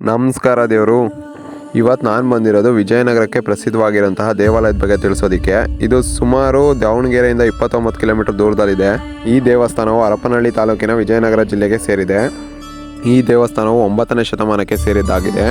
ನಮಸ್ಕಾರ ದೇವರು. ಇವತ್ತು ನಾನು ಬಂದಿರೋದು ವಿಜಯನಗರಕ್ಕೆ ಪ್ರಸಿದ್ಧವಾಗಿರುವಂತಹ ದೇವಾಲಯದ ಬಗ್ಗೆ ತಿಳಿಸೋದಕ್ಕೆ. ಇದು ಸುಮಾರು ದಾವಣಗೆರೆಯಿಂದ 29 ಕಿಲೋಮೀಟರ್ ದೂರದಲ್ಲಿದೆ. ಈ ದೇವಸ್ಥಾನವು ಹರಪನಹಳ್ಳಿ ತಾಲೂಕಿನ ವಿಜಯನಗರ ಜಿಲ್ಲೆಗೆ ಸೇರಿದೆ. ಈ ದೇವಸ್ಥಾನವು 9ನೇ ಶತಮಾನಕ್ಕೆ ಸೇರಿದ್ದಾಗಿದೆ.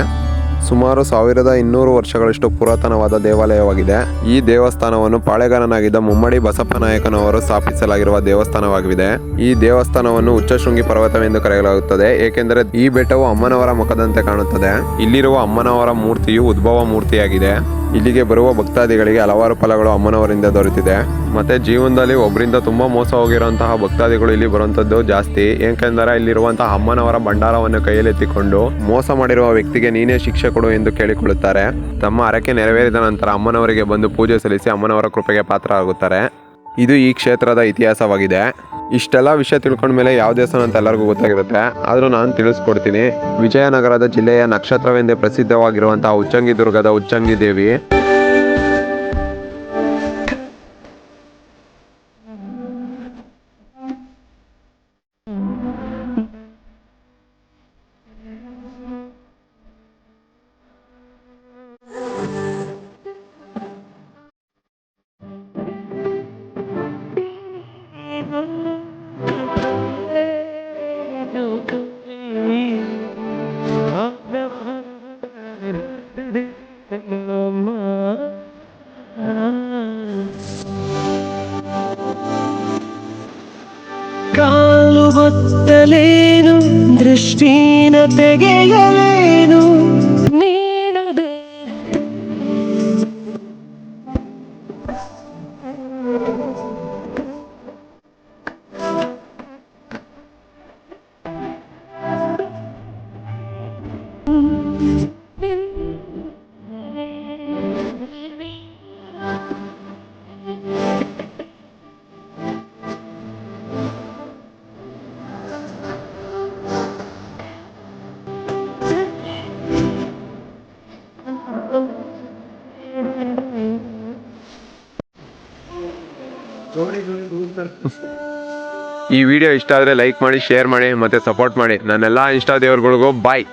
ಸುಮಾರು 1200 ವರ್ಷಗಳಷ್ಟು ಪುರಾತನವಾದ ದೇವಾಲಯವಾಗಿದೆ. ಈ ದೇವಸ್ಥಾನವನ್ನು ಪಾಳೆಗಾರನಾಗಿದ್ದ ಮುಮ್ಮಡಿ ಬಸಪ್ಪ ನಾಯಕನವರು ಸ್ಥಾಪಿಸಲಾಗಿರುವ ದೇವಸ್ಥಾನವಾಗಿದೆ. ಈ ದೇವಸ್ಥಾನವನ್ನು ಉಚ್ಚಶೃಂಗಿ ಪರ್ವತವೆಂದು ಕರೆಯಲಾಗುತ್ತದೆ, ಏಕೆಂದರೆ ಈ ಬೆಟ್ಟವು ಅಮ್ಮನವರ ಮುಖದಂತೆ ಕಾಣುತ್ತದೆ. ಇಲ್ಲಿರುವ ಅಮ್ಮನವರ ಮೂರ್ತಿಯು ಉದ್ಭವ ಮೂರ್ತಿಯಾಗಿದೆ. ಇಲ್ಲಿಗೆ ಬರುವ ಭಕ್ತಾದಿಗಳಿಗೆ ಹಲವಾರು ಫಲಗಳು ಅಮ್ಮನವರಿಂದ ದೊರೆತಿದೆ. ಮತ್ತೆ ಜೀವನದಲ್ಲಿ ಒಬ್ಬರಿಂದ ತುಂಬಾ ಮೋಸ ಹೋಗಿರುವಂತಹ ಭಕ್ತಾದಿಗಳು ಇಲ್ಲಿ ಬರುವಂತದ್ದು ಜಾಸ್ತಿ, ಏಕೆಂದರೆ ಇಲ್ಲಿರುವಂತಹ ಅಮ್ಮನವರ ಭಂಡಾರವನ್ನು ಕೈಯಲ್ಲೆತ್ತಿಕೊಂಡು ಮೋಸ ಮಾಡಿರುವ ವ್ಯಕ್ತಿಗೆ ನೀನೇ ಶಿಕ್ಷೆ ಕೊಡು ಎಂದು ಕೇಳಿಕೊಳ್ಳುತ್ತಾರೆ. ತಮ್ಮ ಹರಕೆ ನೆರವೇರಿದ ನಂತರ ಅಮ್ಮನವರಿಗೆ ಬಂದು ಪೂಜೆ ಸಲ್ಲಿಸಿ ಅಮ್ಮನವರ ಕೃಪೆಗೆ ಪಾತ್ರ ಆಗುತ್ತಾರೆ. ಇದು ಈ ಕ್ಷೇತ್ರದ ಇತಿಹಾಸವಾಗಿದೆ. ಇಷ್ಟೆಲ್ಲ ವಿಷಯ ತಿಳ್ಕೊಂಡ ಮೇಲೆ ಯಾವ ದೇವಸ್ಥಾನ ಅಂತ ಎಲ್ಲರಿಗೂ ಗೊತ್ತಾಗಿರುತ್ತೆ, ಆದರೂ ನಾನು ತಿಳಿಸ್ಕೊಡ್ತೀನಿ. ವಿಜಯನಗರದ ಜಿಲ್ಲೆಯ ನಕ್ಷತ್ರವೆಂದೇ ಪ್ರಸಿದ್ಧವಾಗಿರುವಂತಹ ಉಚ್ಚಂಗಿ ದುರ್ಗದ ಉಚ್ಚಂಗಿ ದೇವಿ. ಕಾಲು ಹೊತ್ತಲೇನು ದೃಷ್ಟಿನ ತೆಗೆಯಲೇನು ನೀನದೆ ಈ ವಿಡಿಯೋ ಇಷ್ಟ ಆದರೆ ಲೈಕ್ ಮಾಡಿ, ಶೇರ್ ಮಾಡಿ, ಮತ್ತೆ ಸಪೋರ್ಟ್ ಮಾಡಿ. ನನ್ನೆಲ್ಲ ಇಷ್ಟ ದೇವರುಗಳಿಗೂ ಬಾಯ್.